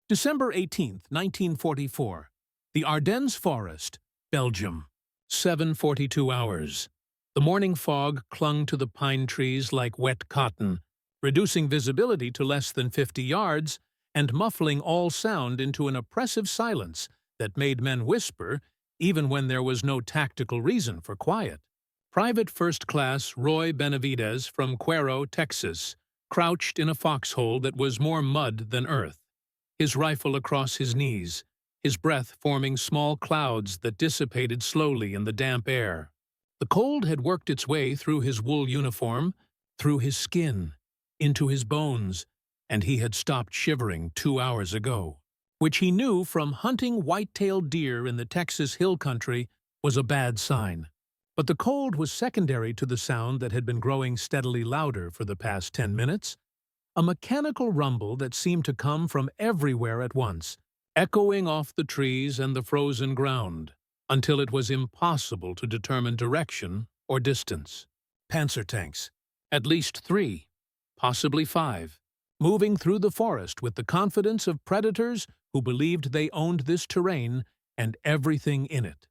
December 18, 1944. The Ardennes Forest, Belgium. 7:42 hours. The morning fog clung to the pine trees like wet cotton, reducing visibility to less than 50 yards and muffling all sound into an oppressive silence that made men whisper even when there was no tactical reason for quiet. Private First Class Roy Benavidez from Cuero, Texas, crouched in a foxhole that was more mud than earth, his rifle across his knees, his breath forming small clouds that dissipated slowly in the damp air. The cold had worked its way through his wool uniform, through his skin, into his bones, and he had stopped shivering 2 hours ago, which he knew from hunting white-tailed deer in the Texas hill country was a bad sign. But the cold was secondary to the sound that had been growing steadily louder for the past 10 minutes, a mechanical rumble that seemed to come from everywhere at once, echoing off the trees and the frozen ground, until it was impossible to determine direction or distance. Panzer tanks, at least 3, possibly 5, moving through the forest with the confidence of predators who believed they owned this terrain and everything in it.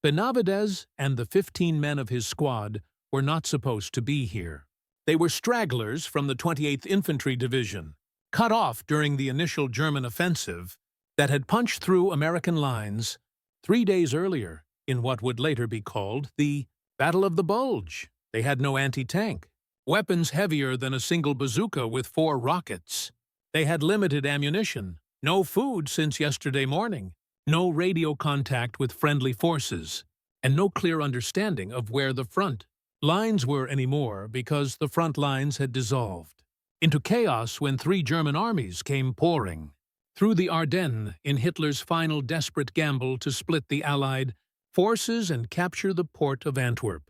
Benavidez and the 15 men of his squad were not supposed to be here. They were stragglers from the 28th Infantry Division, cut off during the initial German offensive that had punched through American lines 3 days earlier in what would later be called the Battle of the Bulge. They had no anti-tank, weapons heavier than a single bazooka with 4 rockets. They had limited ammunition, no food since yesterday morning, no radio contact with friendly forces, and no clear understanding of where the front lines were anymore because the front lines had dissolved into chaos when 3 German armies came pouring through the Ardennes in Hitler's final desperate gamble to split the Allied forces and capture the port of Antwerp.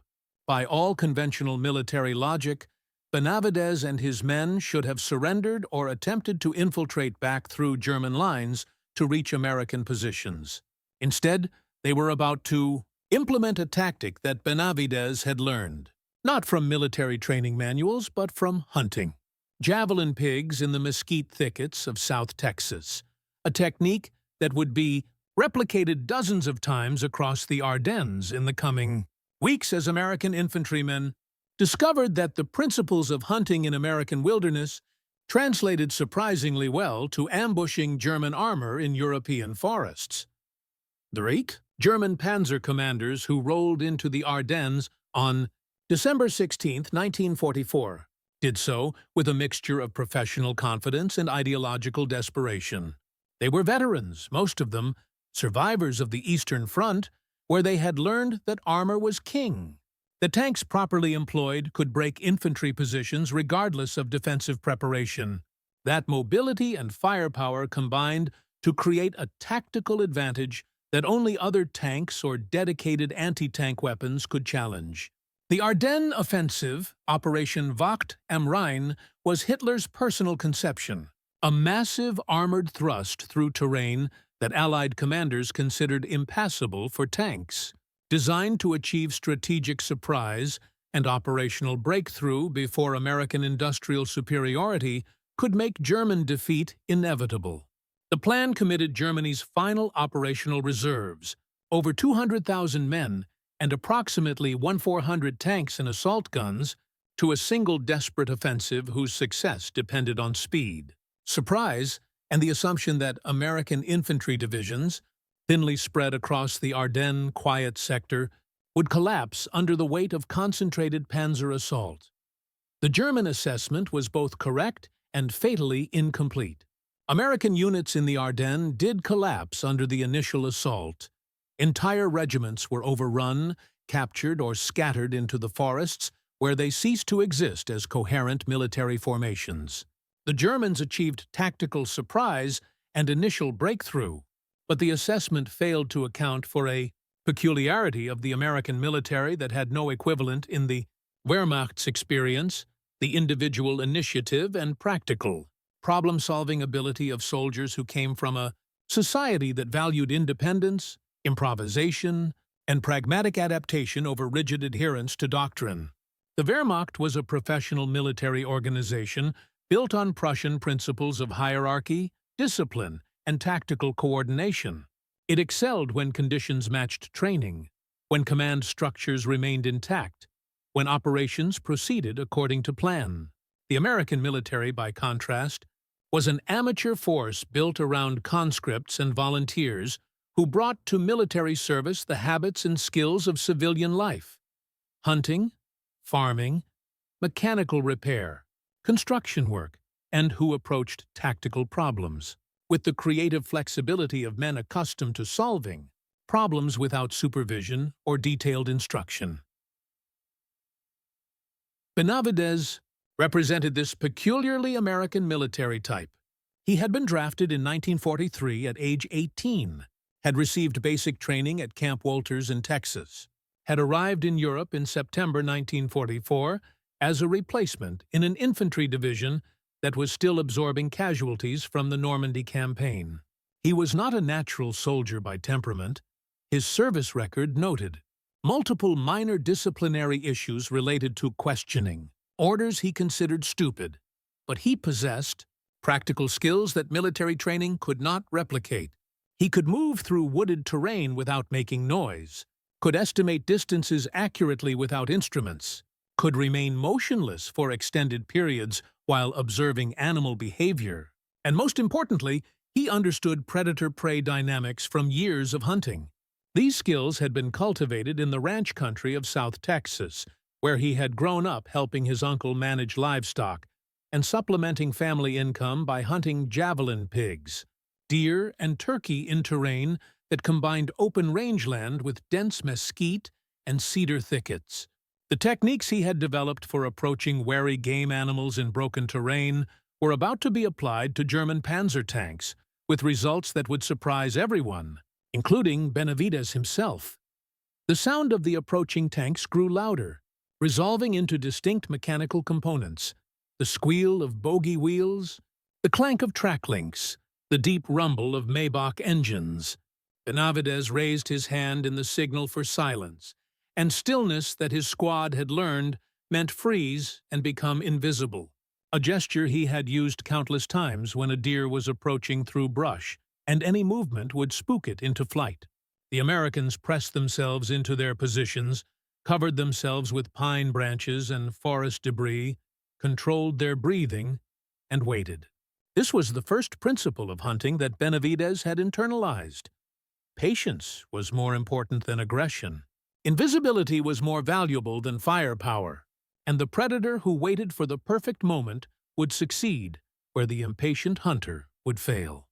By all conventional military logic, Benavidez and his men should have surrendered or attempted to infiltrate back through German lines to reach American positions. Instead, they were about to implement a tactic that Benavidez had learned, not from military training manuals, but from hunting. Javelin pigs in the mesquite thickets of South Texas, a technique that would be replicated dozens of times across the Ardennes in the coming weeks as American infantrymen discovered that the principles of hunting in American wilderness translated surprisingly well to ambushing German armor in European forests. The Reich, German Panzer commanders who rolled into the Ardennes on December 16, 1944, did so with a mixture of professional confidence and ideological desperation. They were veterans, most of them survivors of the Eastern Front, where they had learned that armor was king. The tanks properly employed could break infantry positions regardless of defensive preparation. That mobility and firepower combined to create a tactical advantage that only other tanks or dedicated anti-tank weapons could challenge. The Ardennes offensive, Operation Wacht am Rhein, was Hitler's personal conception, a massive armored thrust through terrain that Allied commanders considered impassable for tanks, designed to achieve strategic surprise and operational breakthrough before American industrial superiority could make German defeat inevitable. The plan committed Germany's final operational reserves, over 200,000 men and approximately 1,400 tanks and assault guns, to a single desperate offensive whose success depended on speed, surprise, and the assumption that American infantry divisions, thinly spread across the Ardennes quiet sector, would collapse under the weight of concentrated panzer assault. The German assessment was both correct and fatally incomplete. American units in the Ardennes did collapse under the initial assault. Entire regiments were overrun, captured, or scattered into the forests, where they ceased to exist as coherent military formations. The Germans achieved tactical surprise and initial breakthrough, but the assessment failed to account for a peculiarity of the American military that had no equivalent in the Wehrmacht's experience: the individual initiative and practical, problem-solving ability of soldiers who came from a society that valued independence, improvisation, and pragmatic adaptation over rigid adherence to doctrine. The Wehrmacht was a professional military organization built on Prussian principles of hierarchy, discipline, and tactical coordination. It excelled when conditions matched training, when command structures remained intact, when operations proceeded according to plan. The American military, by contrast, was an amateur force built around conscripts and volunteers who brought to military service the habits and skills of civilian life: hunting, farming, mechanical repair, construction work, and who approached tactical problems with the creative flexibility of men accustomed to solving problems without supervision or detailed instruction. Benavidez represented this peculiarly American military type. He had been drafted in 1943 at age 18, had received basic training at Camp Walters in Texas, had arrived in Europe in September 1944 as a replacement in an infantry division that was still absorbing casualties from the Normandy campaign. He was not a natural soldier by temperament. His service record noted multiple minor disciplinary issues related to questioning, orders he considered stupid, but he possessed practical skills that military training could not replicate. He could move through wooded terrain without making noise, could estimate distances accurately without instruments, could remain motionless for extended periods while observing animal behavior, and most importantly, he understood predator-prey dynamics from years of hunting. These skills had been cultivated in the ranch country of South Texas, where he had grown up helping his uncle manage livestock and supplementing family income by hunting javelin pigs, deer, and turkey in terrain that combined open rangeland with dense mesquite and cedar thickets. The techniques he had developed for approaching wary game animals in broken terrain were about to be applied to German Panzer tanks, with results that would surprise everyone, including Benavidez himself. The sound of the approaching tanks grew louder, resolving into distinct mechanical components: the squeal of bogie wheels, the clank of track links, the deep rumble of Maybach engines. Benavidez raised his hand in the signal for silence, and stillness that his squad had learned meant freeze and become invisible, a gesture he had used countless times when a deer was approaching through brush, and any movement would spook it into flight. The Americans pressed themselves into their positions, covered themselves with pine branches and forest debris, controlled their breathing, and waited. This was the first principle of hunting that Benavidez had internalized. Patience was more important than aggression. Invisibility was more valuable than firepower, and the predator who waited for the perfect moment would succeed where the impatient hunter would fail.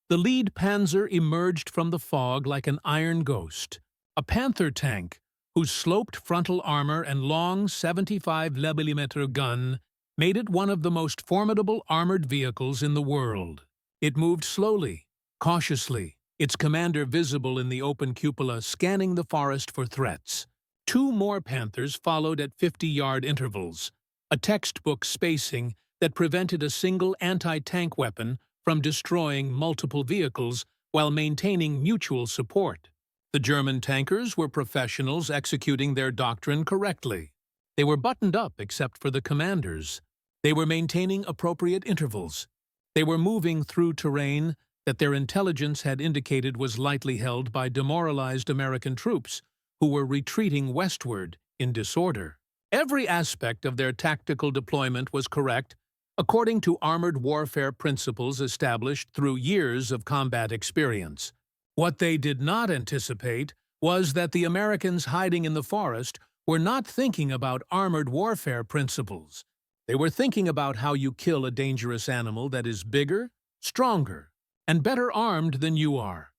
The lead panzer emerged from the fog like an iron ghost, a Panther tank whose sloped frontal armor and long 75mm gun made it one of the most formidable armored vehicles in the world. It moved slowly, cautiously, its commander visible in the open cupola scanning the forest for threats. Two more Panthers followed at 50-yard intervals, a textbook spacing that prevented a single anti-tank weapon from destroying multiple vehicles while maintaining mutual support. The German tankers were professionals executing their doctrine correctly. They were buttoned up except for the commanders. They were maintaining appropriate intervals. They were moving through terrain that their intelligence had indicated was lightly held by demoralized American troops who were retreating westward in disorder. Every aspect of their tactical deployment was correct, according to armored warfare principles established through years of combat experience. What they did not anticipate was that the Americans hiding in the forest were not thinking about armored warfare principles. They were thinking about how you kill a dangerous animal that is bigger, stronger, and better armed than you are.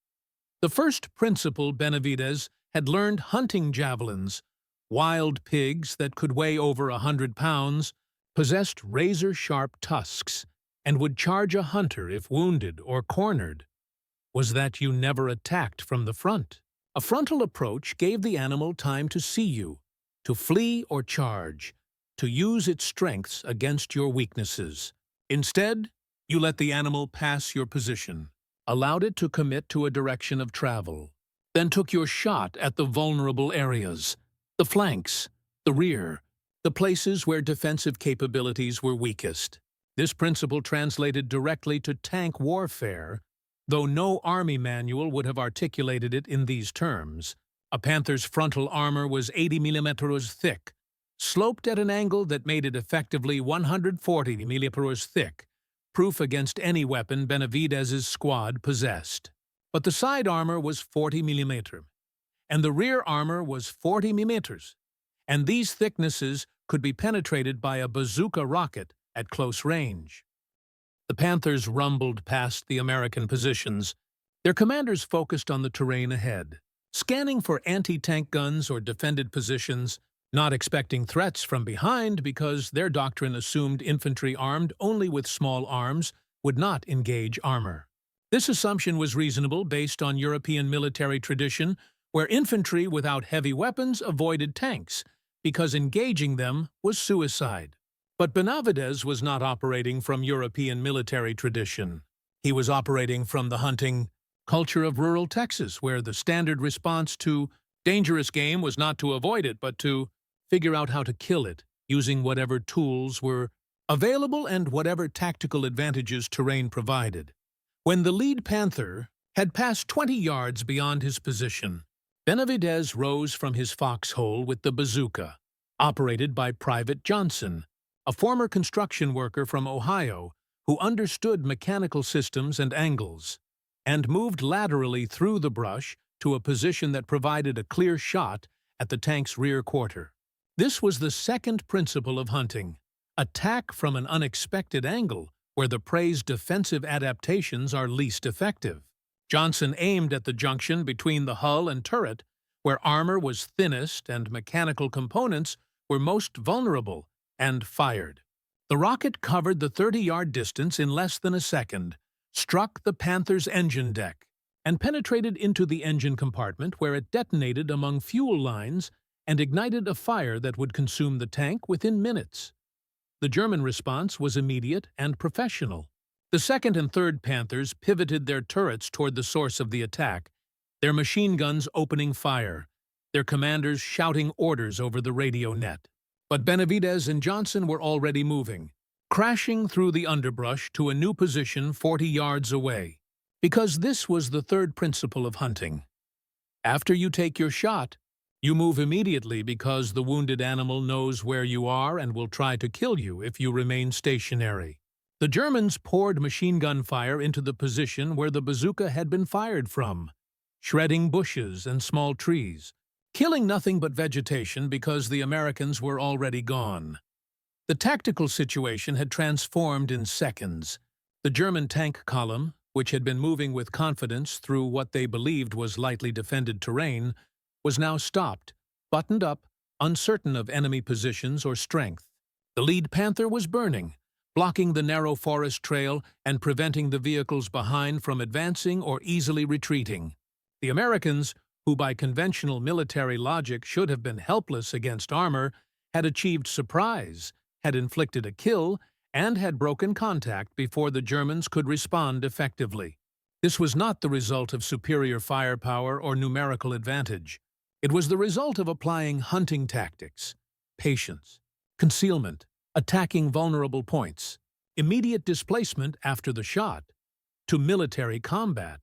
The first principle Benavidez had learned hunting javelins, wild pigs that could weigh over 100 pounds, possessed razor-sharp tusks, and would charge a hunter if wounded or cornered, was that you never attacked from the front. A frontal approach gave the animal time to see you, to flee or charge, to use its strengths against your weaknesses. Instead, you let the animal pass your position, allowed it to commit to a direction of travel, then took your shot at the vulnerable areas, the flanks, the rear, the places where defensive capabilities were weakest. This principle translated directly to tank warfare, though no army manual would have articulated it in these terms. A Panther's frontal armor was 80 millimeters thick, sloped at an angle that made it effectively 140 millimeters thick, proof against any weapon Benavidez's squad possessed. But the side armor was 40 millimeters, and the rear armor was 40 millimeters, and these thicknesses could be penetrated by a bazooka rocket at close range. The Panthers rumbled past the American positions. Their commanders focused on the terrain ahead, scanning for anti-tank guns or defended positions, not expecting threats from behind because their doctrine assumed infantry armed only with small arms would not engage armor. This assumption was reasonable based on European military tradition, where infantry without heavy weapons avoided tanks because engaging them was suicide. But Benavidez was not operating from European military tradition. He was operating from the hunting culture of rural Texas, where the standard response to dangerous game was not to avoid it, but to figure out how to kill it, using whatever tools were available and whatever tactical advantages terrain provided. When the lead Panther had passed 20 yards beyond his position, Benavidez rose from his foxhole with the bazooka, operated by Private Johnson, a former construction worker from Ohio who understood mechanical systems and angles, and moved laterally through the brush to a position that provided a clear shot at the tank's rear quarter. This was the second principle of hunting: attack from an unexpected angle where the prey's defensive adaptations are least effective. Johnson aimed at the junction between the hull and turret, where armor was thinnest and mechanical components were most vulnerable, and fired. The rocket covered the 30-yard distance in less than a second, struck the Panther's engine deck, and penetrated into the engine compartment where it detonated among fuel lines and ignited a fire that would consume the tank within minutes. The German response was immediate and professional. The second and third Panthers pivoted their turrets toward the source of the attack, their machine guns opening fire, their commanders shouting orders over the radio net. But Benavidez and Johnson were already moving, crashing through the underbrush to a new position 40 yards away, because this was the third principle of hunting. After you take your shot, you move immediately because the wounded animal knows where you are and will try to kill you if you remain stationary. The Germans poured machine gun fire into the position where the bazooka had been fired from, shredding bushes and small trees, killing nothing but vegetation because the Americans were already gone. The tactical situation had transformed in seconds. The German tank column, which had been moving with confidence through what they believed was lightly defended terrain, was now stopped, buttoned up, uncertain of enemy positions or strength. The lead Panther was burning, blocking the narrow forest trail and preventing the vehicles behind from advancing or easily retreating. The Americans, who by conventional military logic should have been helpless against armor, had achieved surprise, had inflicted a kill, and had broken contact before the Germans could respond effectively. This was not the result of superior firepower or numerical advantage. It was the result of applying hunting tactics, patience, concealment, attacking vulnerable points, immediate displacement after the shot, to military combat.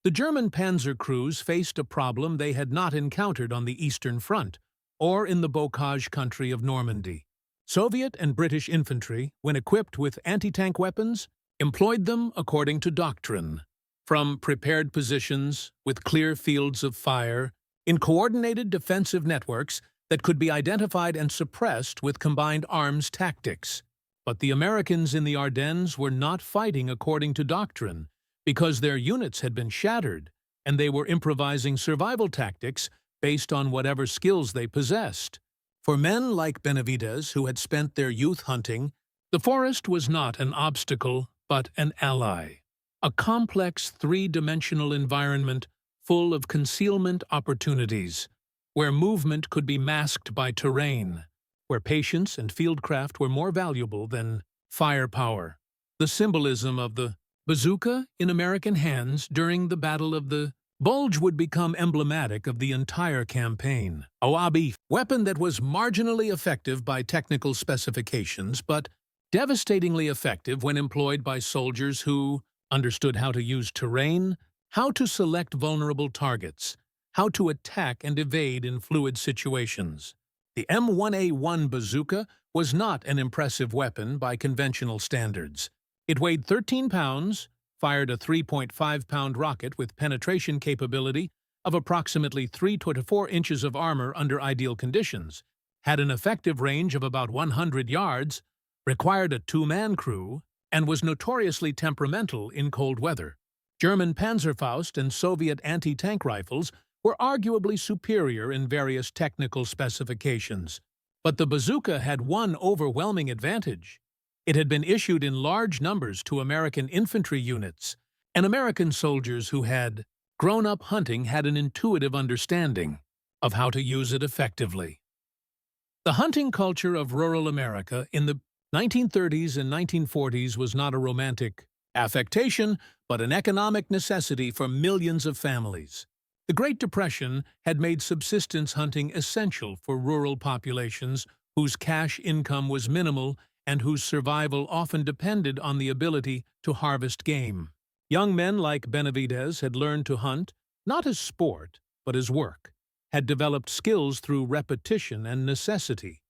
The German panzer crews faced a problem they had not encountered on the Eastern Front or in the Bocage country of Normandy. Soviet and British infantry, when equipped with anti-tank weapons, employed them according to doctrine, from prepared positions with clear fields of fire, in coordinated defensive networks that could be identified and suppressed with combined arms tactics. But the Americans in the Ardennes were not fighting according to doctrine because their units had been shattered, and they were improvising survival tactics based on whatever skills they possessed. For men like Benavidez, who had spent their youth hunting, the forest was not an obstacle, but an ally. A complex three-dimensional environment full of concealment opportunities, where movement could be masked by terrain, where patience and fieldcraft were more valuable than firepower. The symbolism of the bazooka in American hands during the Battle of the Bulge would become emblematic of the entire campaign. A weapon that was marginally effective by technical specifications, but devastatingly effective when employed by soldiers who understood how to use terrain, how to select vulnerable targets, how to attack and evade in fluid situations. The M1A1 bazooka was not an impressive weapon by conventional standards. It weighed 13 pounds, fired a 3.5-pound rocket with penetration capability of approximately 3 to 4 inches of armor under ideal conditions, had an effective range of about 100 yards, required a two-man crew, and was notoriously temperamental in cold weather. German Panzerfaust and Soviet anti-tank rifles were arguably superior in various technical specifications. But the bazooka had one overwhelming advantage. It had been issued in large numbers to American infantry units, and American soldiers who had grown up hunting had an intuitive understanding of how to use it effectively. The hunting culture of rural America in the 1930s and 1940s was not a romantic affectation, but an economic necessity for millions of families. The Great Depression had made subsistence hunting essential for rural populations whose cash income was minimal and whose survival often depended on the ability to harvest game. Young men like Benavidez had learned to hunt, not as sport, but as work, had developed skills through repetition and necessity,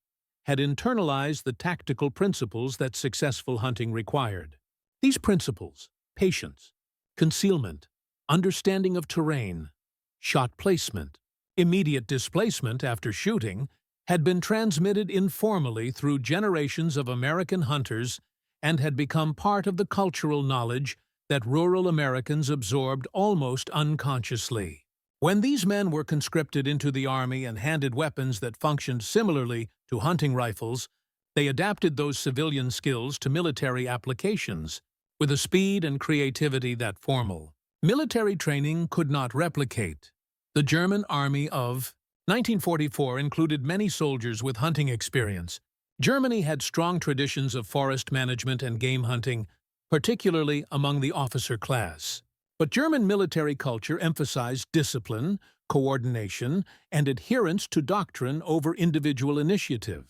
had internalized the tactical principles that successful hunting required. These principles, patience, concealment, understanding of terrain, shot placement, immediate displacement after shooting, had been transmitted informally through generations of American hunters and had become part of the cultural knowledge that rural Americans absorbed almost unconsciously. When these men were conscripted into the army and handed weapons that functioned similarly to hunting rifles, they adapted those civilian skills to military applications with a speed and creativity that formal military training could not replicate. The German Army of 1944 included many soldiers with hunting experience. Germany had strong traditions of forest management and game hunting, particularly among the officer class. But German military culture emphasized discipline, coordination, and adherence to doctrine over individual initiative.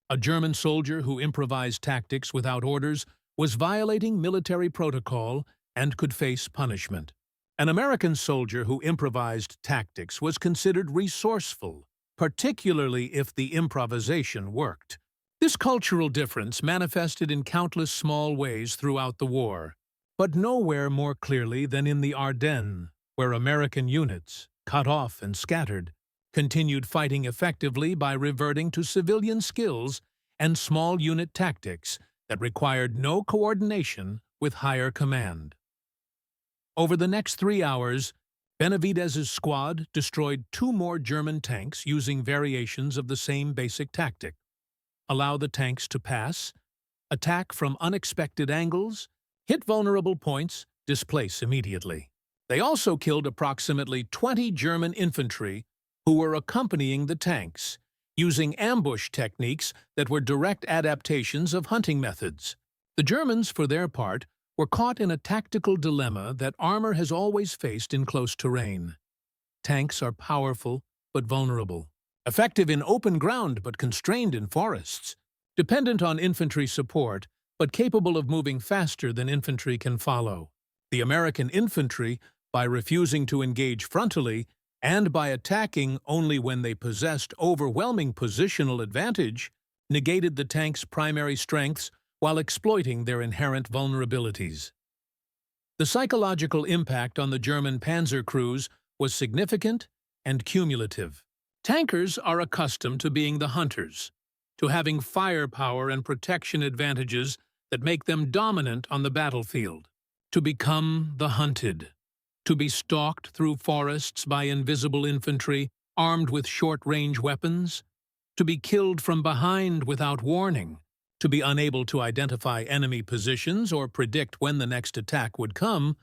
A German soldier who improvised tactics without orders was violating military protocol and could face punishment. An American soldier who improvised tactics was considered resourceful, particularly if the improvisation worked. This cultural difference manifested in countless small ways throughout the war, but nowhere more clearly than in the Ardennes, where American units, cut off and scattered, continued fighting effectively by reverting to civilian skills and small unit tactics that required no coordination with higher command. Over the next 3 hours, Benavidez's squad destroyed 2 more German tanks using variations of the same basic tactic: allow the tanks to pass, attack from unexpected angles, hit vulnerable points, displace immediately. They also killed approximately 20 German infantry who were accompanying the tanks, using ambush techniques that were direct adaptations of hunting methods. The Germans, for their part, were caught in a tactical dilemma that armor has always faced in close terrain. Tanks are powerful but vulnerable, effective in open ground but constrained in forests, dependent on infantry support but capable of moving faster than infantry can follow. The American infantry, by refusing to engage frontally and by attacking only when they possessed overwhelming positional advantage, negated the tank's primary strengths while exploiting their inherent vulnerabilities. The psychological impact on the German panzer crews was significant and cumulative. Tankers are accustomed to being the hunters, to having firepower and protection advantages that make them dominant on the battlefield, to become the hunted, to be stalked through forests by invisible infantry armed with short-range weapons, to be killed from behind without warning, to be unable to identify enemy positions or predict when the next attack would come,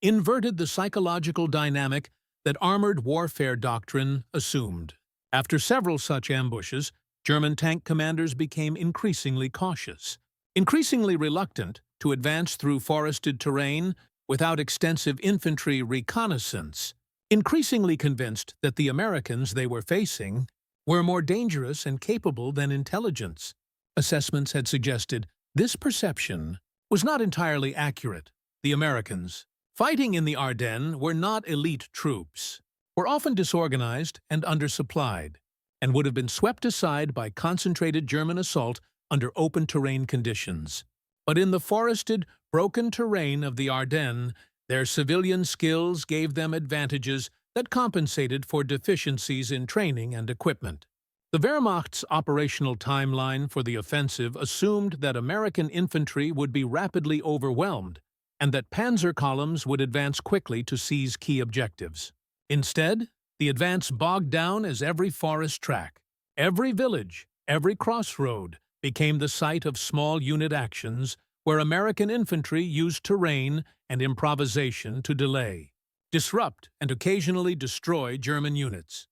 inverted the psychological dynamic that armored warfare doctrine assumed. After several such ambushes, German tank commanders became increasingly cautious, increasingly reluctant to advance through forested terrain without extensive infantry reconnaissance, increasingly convinced that the Americans they were facing were more dangerous and capable than intelligence. Assessments had suggested This perception was not entirely accurate. The Americans, fighting in the Ardennes, were not elite troops, were often disorganized and undersupplied, and would have been swept aside by concentrated German assault under open terrain conditions. But in the forested, broken terrain of the Ardennes, their civilian skills gave them advantages that compensated for deficiencies in training and equipment. The Wehrmacht's operational timeline for the offensive assumed that American infantry would be rapidly overwhelmed and that panzer columns would advance quickly to seize key objectives. Instead, the advance bogged down as every forest track, every village, every crossroad became the site of small unit actions where American infantry used terrain and improvisation to delay, disrupt, and occasionally destroy German units.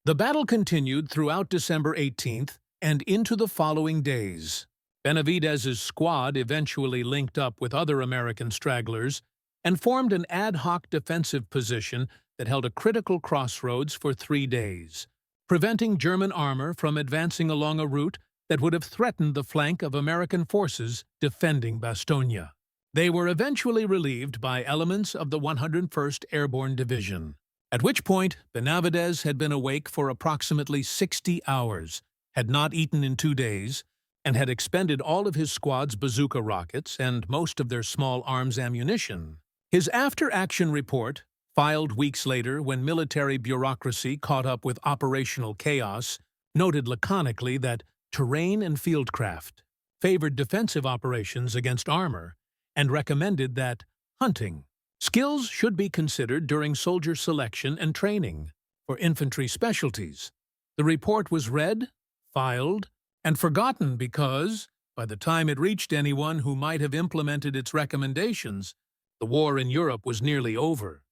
The battle continued throughout December 18th and into the following days. Benavidez's squad eventually linked up with other American stragglers and formed an ad hoc defensive position that held a critical crossroads for 3 days, preventing German armor from advancing along a route that would have threatened the flank of American forces defending Bastogne. They were eventually relieved by elements of the 101st Airborne Division, at which point Benavidez had been awake for approximately 60 hours, had not eaten in 2 days, and had expended all of his squad's bazooka rockets and most of their small arms ammunition. His after-action report, filed weeks later when military bureaucracy caught up with operational chaos, noted laconically that terrain and fieldcraft favored defensive operations against armor and recommended that hunting skills should be considered during soldier selection and training for infantry specialties. The report was read, filed, and forgotten because, by the time it reached anyone who might have implemented its recommendations, the war in Europe was nearly over.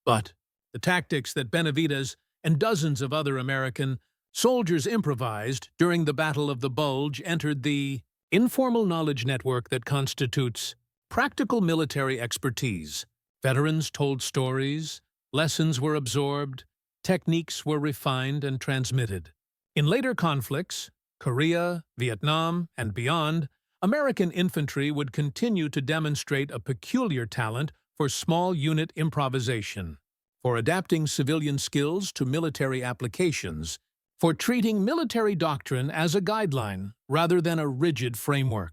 But the tactics that Benavidez and dozens of other American soldiers improvised during the Battle of the Bulge entered the informal knowledge network that constitutes practical military expertise. Veterans told stories, lessons were absorbed, techniques were refined and transmitted. In later conflicts, Korea, Vietnam, and beyond, American infantry would continue to demonstrate a peculiar talent for small unit improvisation, for adapting civilian skills to military applications, for treating military doctrine as a guideline rather than a rigid framework.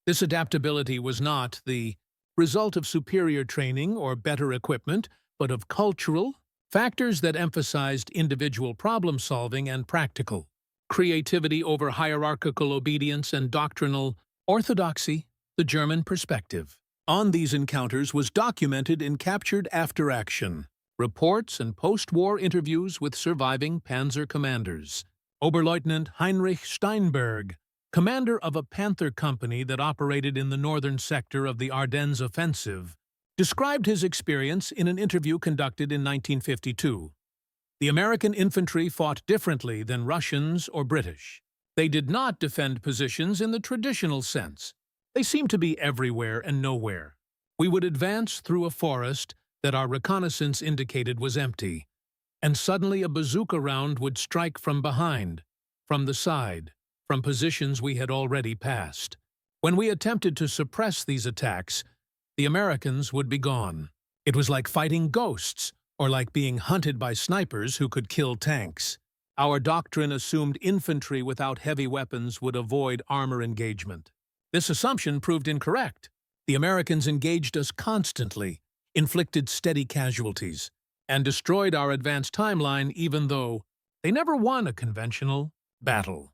This adaptability was not the result of superior training or better equipment, but of cultural factors that emphasized individual problem-solving and practical creativity over hierarchical obedience and doctrinal orthodoxy, the German perspective on these encounters was documented in captured after-action reports and post-war interviews with surviving panzer commanders. Oberleutnant Heinrich Steinberg, commander of a Panther company that operated in the northern sector of the Ardennes offensive, described his experience in an interview conducted in 1952. The American infantry fought differently than Russians or British. They did not defend positions in the traditional sense. They seemed to be everywhere and nowhere. We would advance through a forest that our reconnaissance indicated was empty, and suddenly a bazooka round would strike from behind, from the side, from positions we had already passed. When we attempted to suppress these attacks, the Americans would be gone. It was like fighting ghosts, or like being hunted by snipers who could kill tanks. Our doctrine assumed infantry without heavy weapons would avoid armor engagement. This assumption proved incorrect. The Americans engaged us constantly, inflicted steady casualties, and destroyed our advance timeline even though they never won a conventional battle.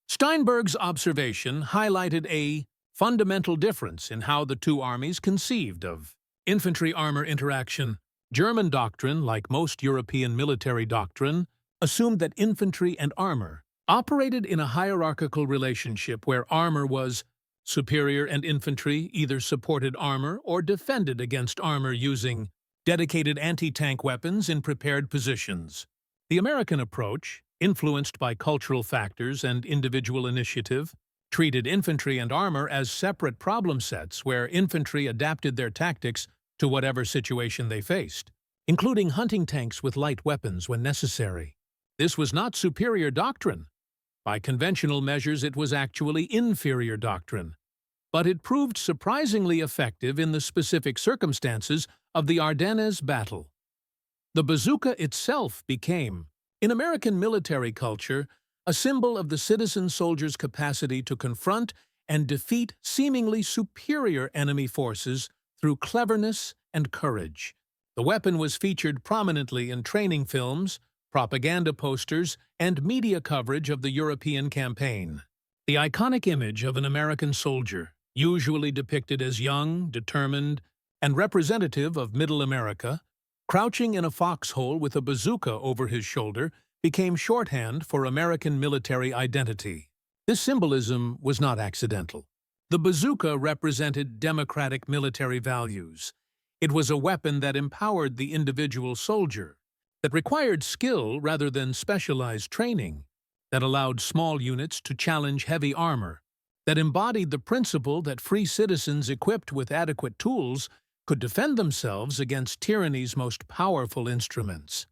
Steinberg's observation highlighted a fundamental difference in how the two armies conceived of infantry-armor interaction. German doctrine, like most European military doctrine, assumed that infantry and armor operated in a hierarchical relationship where armor was superior and infantry either supported armor or defended against armor using dedicated anti-tank weapons in prepared positions. The American approach, influenced by cultural factors and individual initiative, treated infantry and armor as separate problem sets where infantry adapted their tactics to whatever situation they faced, including hunting tanks with light weapons when necessary. This was not superior doctrine, By conventional measures, it was actually inferior doctrine, but it proved surprisingly effective in the specific circumstances of the Ardennes battle. The bazooka itself became, in American military culture, a symbol of the citizen soldier's capacity to confront and defeat seemingly superior enemy forces through cleverness and courage. The weapon was featured prominently in training films, propaganda posters, and media coverage of the European campaign. The iconic image of an American soldier, usually depicted as young, determined, and representative of Middle America, crouching in a foxhole with a bazooka over his shoulder, became shorthand for American military identity. This symbolism was not accidental. The bazooka represented democratic military values. It was a weapon that empowered the individual soldier, that required skill rather than specialized training, that allowed small units to challenge heavy armor, that embodied the principle that free citizens equipped with adequate tools could defend themselves against tyranny's most powerful instruments.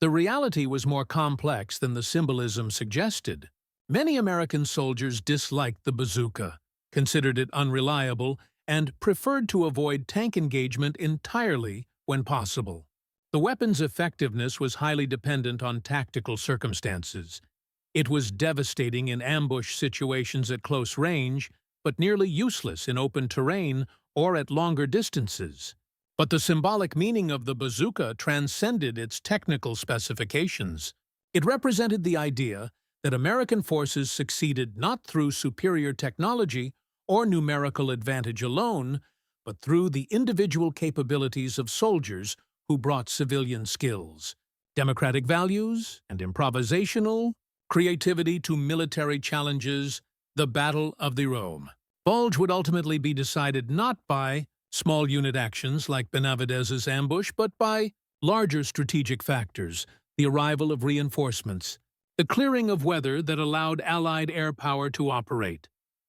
The reality was more complex than the symbolism suggested. Many American soldiers disliked the bazooka, considered it unreliable, and preferred to avoid tank engagement entirely when possible. The weapon's effectiveness was highly dependent on tactical circumstances. It was devastating in ambush situations at close range, but nearly useless in open terrain or at longer distances. But the symbolic meaning of the bazooka transcended its technical specifications. It represented the idea that American forces succeeded not through superior technology or numerical advantage alone, but through the individual capabilities of soldiers who brought civilian skills, democratic values, and improvisational creativity to military challenges. The Battle of the Rhone Bulge would ultimately be decided not by small unit actions like Benavidez's ambush, but by larger strategic factors: the arrival of reinforcements, the clearing of weather that allowed Allied air power to operate,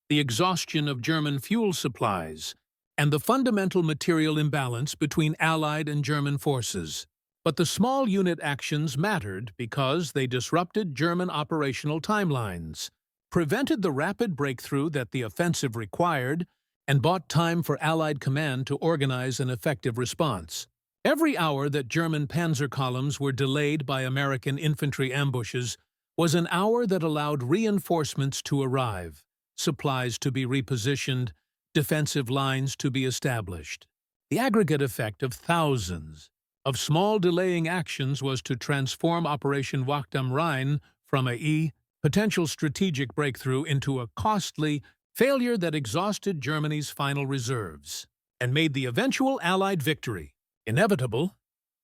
the exhaustion of German fuel supplies, and the fundamental material imbalance between Allied and German forces. But the small unit actions mattered because they disrupted German operational timelines, prevented the rapid breakthrough that the offensive required, and bought time for Allied command to organize an effective response. Every hour that German panzer columns were delayed by American infantry ambushes was an hour that allowed reinforcements to arrive, supplies to be repositioned, defensive lines to be established. The aggregate effect of thousands of small delaying actions was to transform Operation Wacht am Rhein from a potential strategic breakthrough into a costly failure that exhausted Germany's final reserves and made the eventual Allied victory inevitable.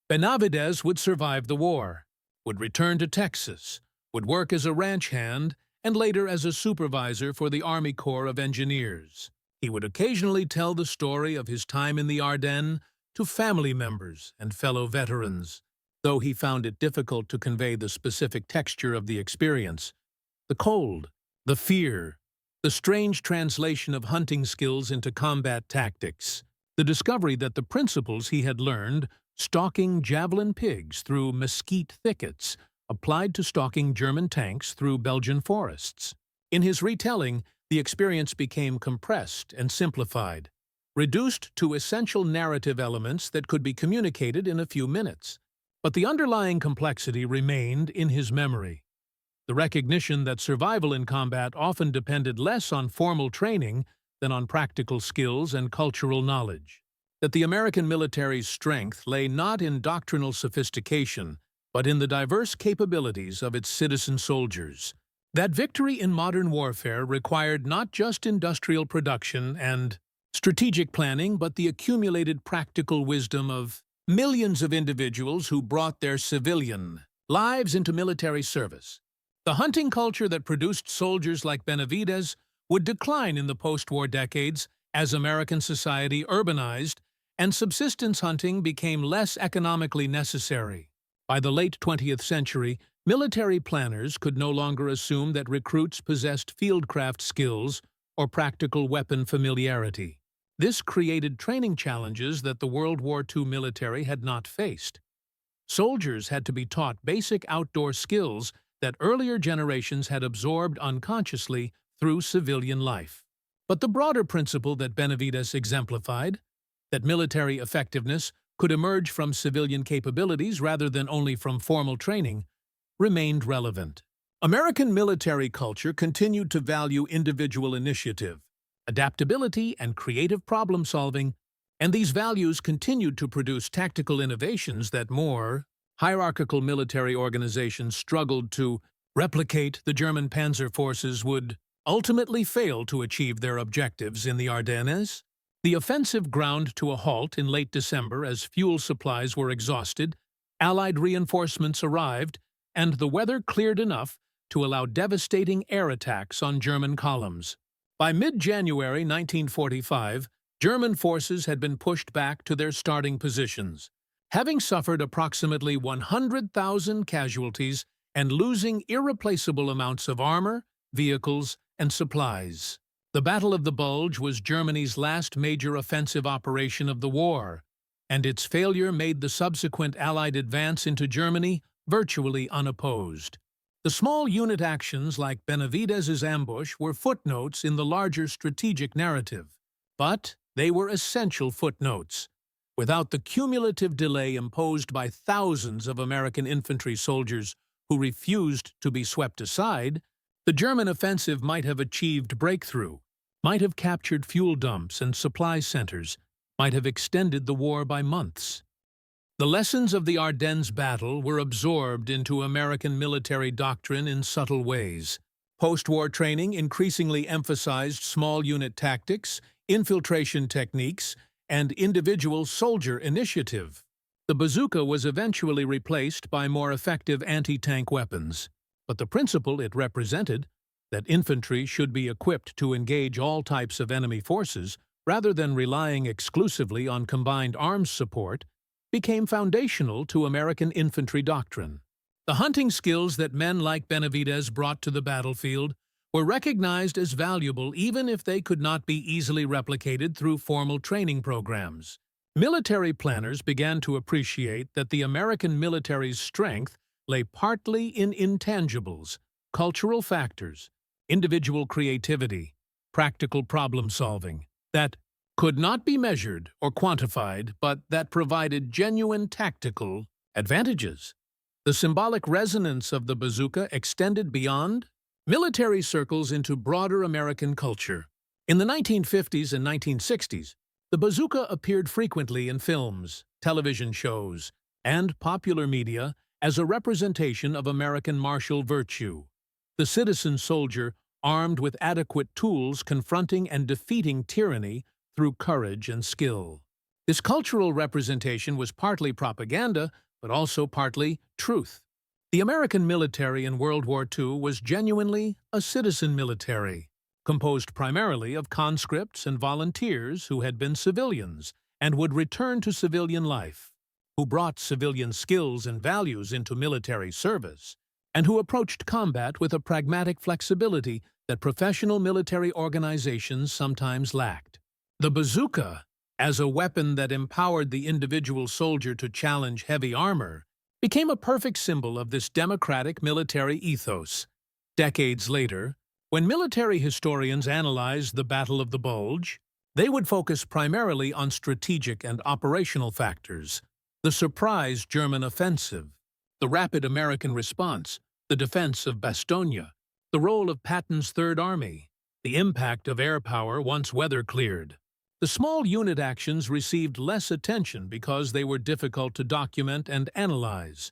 Benavidez would survive the war, would return to Texas, would work as a ranch hand, and later as a supervisor for the Army Corps of Engineers. He would occasionally tell the story of his time in the Ardennes to family members and fellow veterans, though he found it difficult to convey the specific texture of the experience. The cold, the fear, the strange translation of hunting skills into combat tactics, the discovery that the principles he had learned stalking javelin pigs through mesquite thickets applied to stalking German tanks through Belgian forests. In his retelling, the experience became compressed and simplified, reduced to essential narrative elements that could be communicated in a few minutes. But the underlying complexity remained in his memory. The recognition that survival in combat often depended less on formal training than on practical skills and cultural knowledge. That the American military's strength lay not in doctrinal sophistication, but in the diverse capabilities of its citizen soldiers. That victory in modern warfare required not just industrial production and strategic planning, but the accumulated practical wisdom of millions of individuals who brought their civilian lives into military service. The hunting culture that produced soldiers like Benavidez would decline in the post-war decades as American society urbanized and subsistence hunting became less economically necessary. By the late 20th century, military planners could no longer assume that recruits possessed fieldcraft skills or practical weapon familiarity. This created training challenges that the World War II military had not faced. Soldiers had to be taught basic outdoor skills that earlier generations had absorbed unconsciously through civilian life. But the broader principle that Benavides exemplified, that military effectiveness could emerge from civilian capabilities rather than only from formal training, remained relevant. American military culture continued to value individual initiative, adaptability, and creative problem-solving, and these values continued to produce tactical innovations that more hierarchical military organizations struggled to replicate. The German Panzer forces would ultimately fail to achieve their objectives in the Ardennes. The offensive ground to a halt in late December as fuel supplies were exhausted, Allied reinforcements arrived, and the weather cleared enough to allow devastating air attacks on German columns. By mid-January 1945, German forces had been pushed back to their starting positions, having suffered approximately 100,000 casualties and losing irreplaceable amounts of armor, vehicles, and supplies. The Battle of the Bulge was Germany's last major offensive operation of the war, and its failure made the subsequent Allied advance into Germany virtually unopposed. The small unit actions like Benavides's ambush were footnotes in the larger strategic narrative, but they were essential footnotes. Without the cumulative delay imposed by thousands of American infantry soldiers who refused to be swept aside, the German offensive might have achieved breakthrough, might have captured fuel dumps and supply centers, might have extended the war by months. The lessons of the Ardennes battle were absorbed into American military doctrine in subtle ways. Post-war training increasingly emphasized small unit tactics, infiltration techniques, and individual soldier initiative. The bazooka was eventually replaced by more effective anti-tank weapons, but the principle it represented, that infantry should be equipped to engage all types of enemy forces rather than relying exclusively on combined arms support, became foundational to American infantry doctrine. The hunting skills that men like Benavides brought to the battlefield were recognized as valuable even if they could not be easily replicated through formal training programs. Military planners began to appreciate that the American military's strength lay partly in intangibles, cultural factors, individual creativity, practical problem-solving, that could not be measured or quantified, but that provided genuine tactical advantages. The symbolic resonance of the bazooka extended beyond military circles into broader American culture. In the 1950s and 1960s, the bazooka appeared frequently in films, television shows, and popular media as a representation of American martial virtue. The citizen soldier, armed with adequate tools, confronting and defeating tyranny through courage and skill. This cultural representation was partly propaganda, but also partly truth. The American military in World War II was genuinely a citizen military, composed primarily of conscripts and volunteers who had been civilians and would return to civilian life, who brought civilian skills and values into military service, and who approached combat with a pragmatic flexibility that professional military organizations sometimes lacked. The bazooka, as a weapon that empowered the individual soldier to challenge heavy armor, became a perfect symbol of this democratic military ethos. Decades later, when military historians analyzed the Battle of the Bulge, they would focus primarily on strategic and operational factors: the surprise German offensive, the rapid American response, the defense of Bastogne, the role of Patton's Third Army, the impact of air power once weather cleared. The small unit actions received less attention because they were difficult to document and analyze.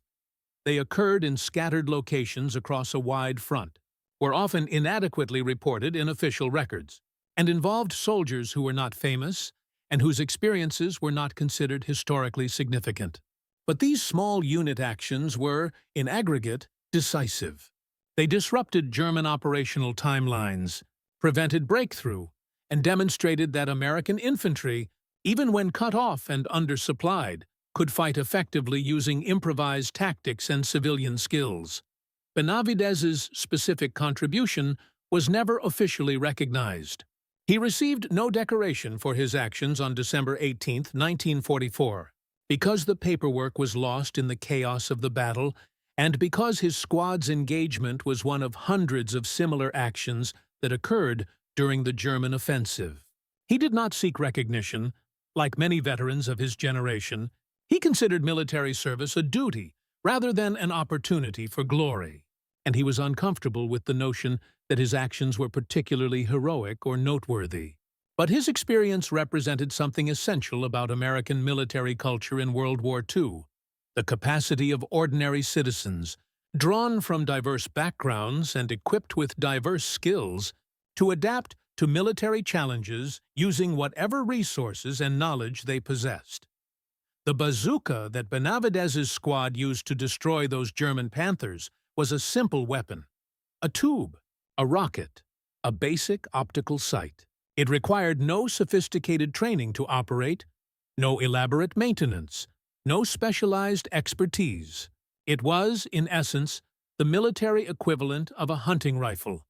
They occurred in scattered locations across a wide front, were often inadequately reported in official records, and involved soldiers who were not famous and whose experiences were not considered historically significant. But these small unit actions were, in aggregate, decisive. They disrupted German operational timelines, prevented breakthrough, and demonstrated that American infantry, even when cut off and undersupplied, could fight effectively using improvised tactics and civilian skills. Benavides's specific contribution was never officially recognized. He received no decoration for his actions on December 18, 1944, because the paperwork was lost in the chaos of the battle and because his squad's engagement was one of hundreds of similar actions that occurred during the German offensive. He did not seek recognition. Like many veterans of his generation, he considered military service a duty rather than an opportunity for glory, and he was uncomfortable with the notion that his actions were particularly heroic or noteworthy. But his experience represented something essential about American military culture in World War II: the capacity of ordinary citizens, drawn from diverse backgrounds and equipped with diverse skills, to adapt to military challenges using whatever resources and knowledge they possessed. The bazooka that Benavidez's squad used to destroy those German Panthers was a simple weapon: a tube, a rocket, a basic optical sight. It required no sophisticated training to operate, no elaborate maintenance, no specialized expertise. It was, in essence, the military equivalent of a hunting rifle,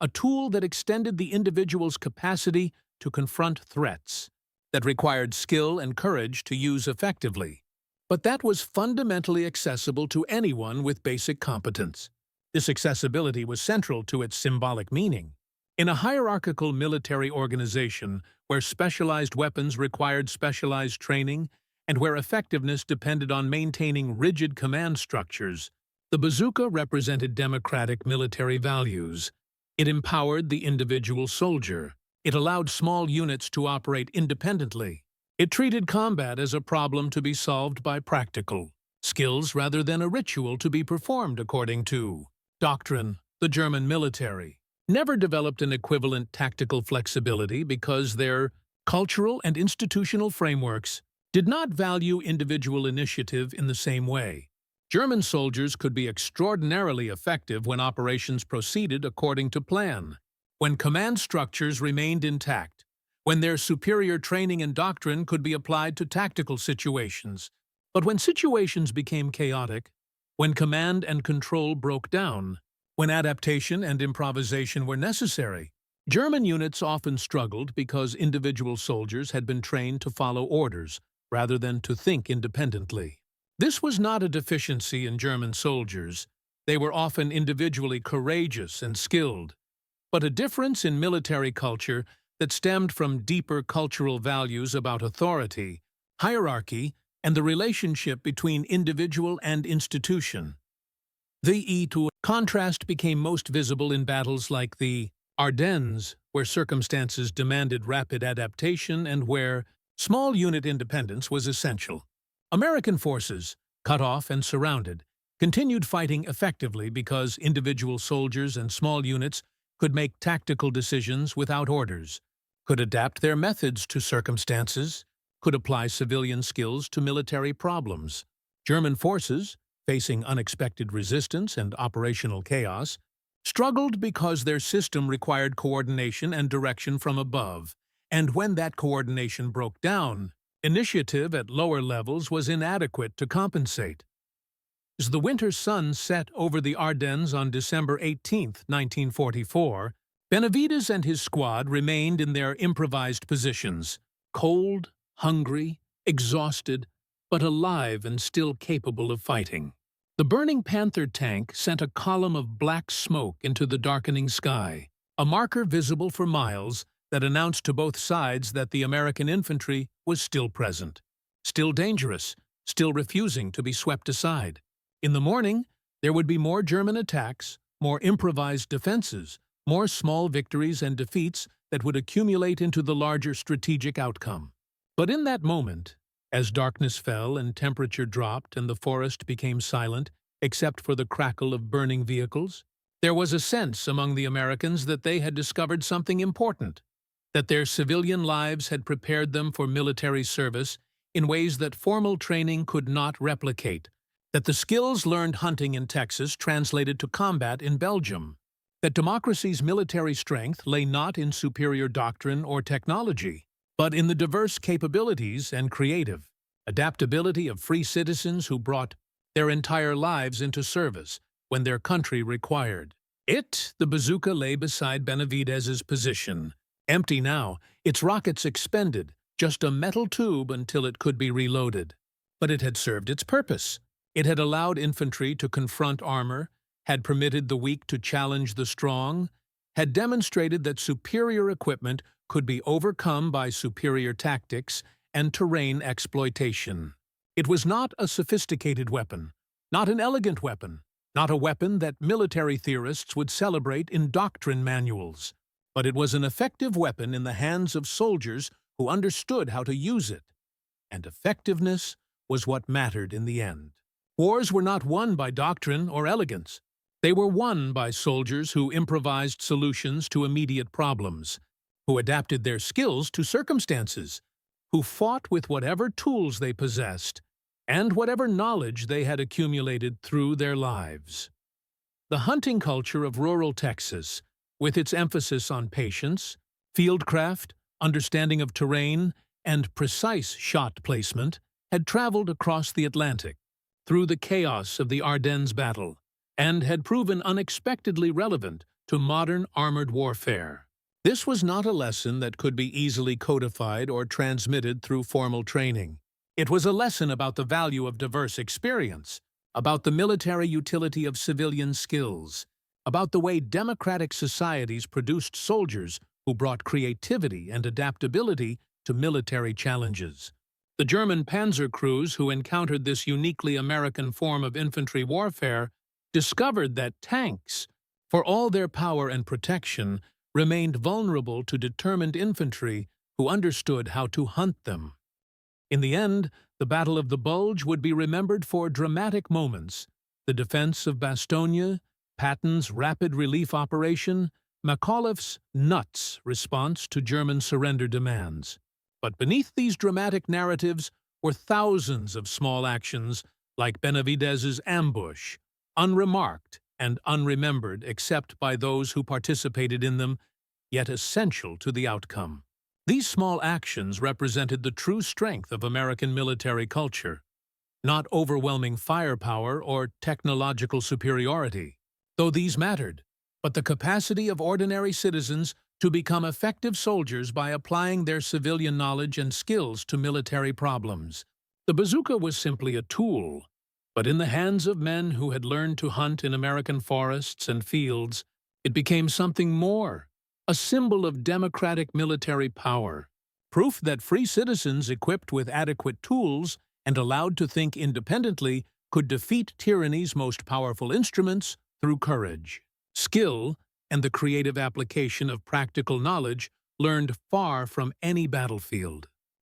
a tool that extended the individual's capacity to confront threats, that required skill and courage to use effectively, but that was fundamentally accessible to anyone with basic competence. This accessibility was central to its symbolic meaning. In a hierarchical military organization where specialized weapons required specialized training and where effectiveness depended on maintaining rigid command structures, the bazooka represented democratic military values. It empowered the individual soldier. It allowed small units to operate independently. It treated combat as a problem to be solved by practical skills rather than a ritual to be performed according to doctrine. The German military never developed an equivalent tactical flexibility because their cultural and institutional frameworks did not value individual initiative in the same way. German soldiers could be extraordinarily effective when operations proceeded according to plan, when command structures remained intact, when their superior training and doctrine could be applied to tactical situations. But when situations became chaotic, when command and control broke down, when adaptation and improvisation were necessary, German units often struggled because individual soldiers had been trained to follow orders rather than to think independently. This was not a deficiency in German soldiers. They were often individually courageous and skilled, but a difference in military culture that stemmed from deeper cultural values about authority, hierarchy, and the relationship between individual and institution. The E2 contrast became most visible in battles like the Ardennes, where circumstances demanded rapid adaptation and where small unit independence was essential. American forces, cut off and surrounded, continued fighting effectively because individual soldiers and small units could make tactical decisions without orders, could adapt their methods to circumstances, could apply civilian skills to military problems. German forces, facing unexpected resistance and operational chaos, struggled because their system required coordination and direction from above, and when that coordination broke down, initiative at lower levels was inadequate to compensate. As the winter sun set over the Ardennes on December 18, 1944, Benavidez and his squad remained in their improvised positions, cold, hungry, exhausted, but alive and still capable of fighting. The burning Panther tank sent a column of black smoke into the darkening sky, a marker visible for miles that announced to both sides that the American infantry was still present, still dangerous, still refusing to be swept aside. In the morning, there would be more German attacks, more improvised defenses, more small victories and defeats that would accumulate into the larger strategic outcome. But in that moment, as darkness fell and temperature dropped and the forest became silent, except for the crackle of burning vehicles, there was a sense among the Americans that they had discovered something important, that their civilian lives had prepared them for military service in ways that formal training could not replicate, that the skills learned hunting in Texas translated to combat in Belgium, that democracy's military strength lay not in superior doctrine or technology, but in the diverse capabilities and creative adaptability of free citizens who brought their entire lives into service when their country required it. The bazooka lay beside Benavidez's position, empty now, its rockets expended, just a metal tube until it could be reloaded. But it had served its purpose. It had allowed infantry to confront armor, had permitted the weak to challenge the strong, had demonstrated that superior equipment could be overcome by superior tactics and terrain exploitation. It was not a sophisticated weapon, not an elegant weapon, not a weapon that military theorists would celebrate in doctrine manuals, but it was an effective weapon in the hands of soldiers who understood how to use it. And effectiveness was what mattered in the end. Wars were not won by doctrine or elegance. They were won by soldiers who improvised solutions to immediate problems, who adapted their skills to circumstances, who fought with whatever tools they possessed and whatever knowledge they had accumulated through their lives. The hunting culture of rural Texas, with its emphasis on patience, fieldcraft, understanding of terrain, and precise shot placement, had traveled across the Atlantic, through the chaos of the Ardennes battle, and had proven unexpectedly relevant to modern armored warfare. This was not a lesson that could be easily codified or transmitted through formal training. It was a lesson about the value of diverse experience, about the military utility of civilian skills, about the way democratic societies produced soldiers who brought creativity and adaptability to military challenges. The German Panzer crews who encountered this uniquely American form of infantry warfare discovered that tanks, for all their power and protection, remained vulnerable to determined infantry who understood how to hunt them. In the end, the Battle of the Bulge would be remembered for dramatic moments: the defense of Bastogne, Patton's rapid relief operation, McAuliffe's nuts response to German surrender demands. But beneath these dramatic narratives were thousands of small actions like Benavidez's ambush, unremarked and unremembered except by those who participated in them, yet essential to the outcome. These small actions represented the true strength of American military culture, not overwhelming firepower or technological superiority, though these mattered, but the capacity of ordinary citizens to become effective soldiers by applying their civilian knowledge and skills to military problems. The bazooka was simply a tool, but in the hands of men who had learned to hunt in American forests and fields, it became something more, a symbol of democratic military power, proof that free citizens equipped with adequate tools and allowed to think independently could defeat tyranny's most powerful instruments through courage, skill, and the creative application of practical knowledge learned far from any battlefield.